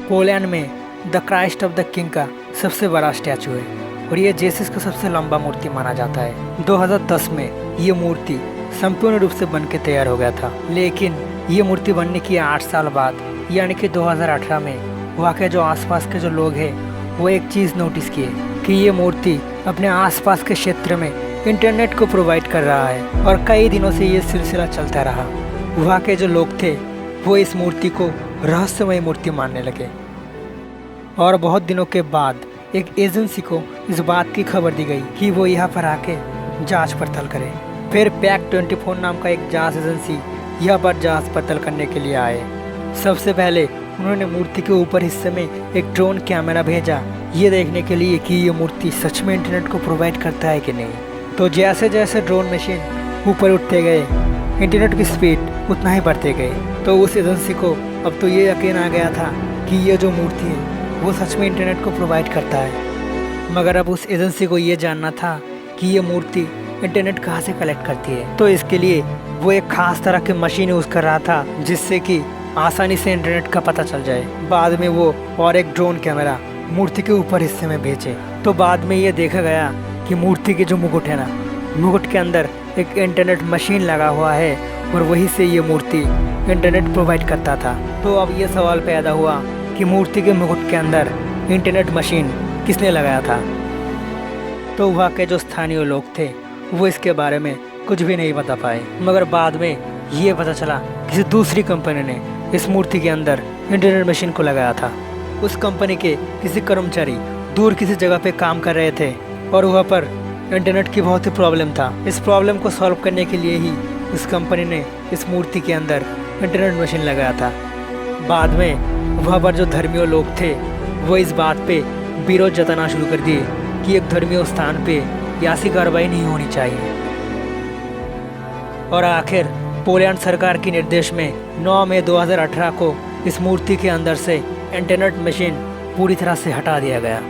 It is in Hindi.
पोलैंड में the Christ of the king का सबसे बड़ा स्टैचू है और ये जीसस का सबसे लंबा मूर्ति माना जाता है। 2010 में ये मूर्ति संपूर्ण रूप से बन के तैयार हो गया था, लेकिन ये मूर्ति बनने की 8 साल बाद यानी कि 2018 में वहाँ के जो आसपास के जो लोग हैं वो एक चीज़ नोटिस किए कि ये मूर्ति अपने आसपास के क्षेत्र में इंटरनेट को प्रोवाइड कर रहा है और कई दिनों से ये सिलसिला चलता रहा। वहाँ के जो लोग थे वो इस मूर्ति को रहस्यमय मूर्ति मानने लगे और बहुत दिनों के बाद एक एजेंसी को इस बात की खबर दी गई कि वो यहाँ पर आके जांच पड़ताल करे। फिर पैक 24 नाम का एक जांच एजेंसी यहाँ पर जांच पड़ताल करने के लिए आए। सबसे पहले उन्होंने मूर्ति के ऊपर हिस्से में एक ड्रोन कैमरा भेजा ये देखने के लिए कि ये मूर्ति सच में इंटरनेट को प्रोवाइड करता है कि नहीं। तो जैसे जैसे ड्रोन मशीन ऊपर उठते गए इंटरनेट की स्पीड उतना ही बढ़ते गए। तो उस एजेंसी को अब तो ये यकीन आ गया था कि ये जो मूर्ति है वो सच में इंटरनेट को प्रोवाइड करता है। मगर अब उस एजेंसी को ये जानना था कि ये मूर्ति इंटरनेट कहाँ से कलेक्ट करती है। तो इसके लिए वो एक खास तरह की मशीन यूज़ कर रहा था जिससे कि आसानी से इंटरनेट का पता चल जाए। बाद में वो और एक ड्रोन कैमरा मूर्ति के ऊपर हिस्से में भेजे। तो बाद में ये देखा गया कि मूर्ति के जो मुकुट है ना, मुकुट के अंदर एक इंटरनेट मशीन लगा हुआ है और वहीं से ये मूर्ति इंटरनेट प्रोवाइड करता था। तो अब ये सवाल पैदा हुआ कि मूर्ति के मुकुट के अंदर इंटरनेट मशीन किसने लगाया था। तो वहाँ के जो स्थानीय लोग थे वो इसके बारे में कुछ भी नहीं बता पाए। मगर बाद में ये पता चला किसी दूसरी कंपनी ने इस मूर्ति के अंदर इंटरनेट मशीन को लगाया था। उस कंपनी के किसी कर्मचारी दूर किसी जगह पे काम कर रहे थे और वहाँ पर इंटरनेट की बहुत ही प्रॉब्लम था। इस प्रॉब्लम को सॉल्व करने के लिए ही इस कंपनी ने इस मूर्ति के अंदर इंटरनेट मशीन लगाया था। बाद में वहाँ पर जो धर्मीय लोग थे वो इस बात पे विरोध जताना शुरू कर दिए कि एक धर्मीय स्थान पे ऐसी कार्रवाई नहीं होनी चाहिए। और आखिर पोलैंड सरकार के निर्देश में 9 मई 2018 को इस मूर्ति के अंदर से इंटरनेट मशीन पूरी तरह से हटा दिया गया।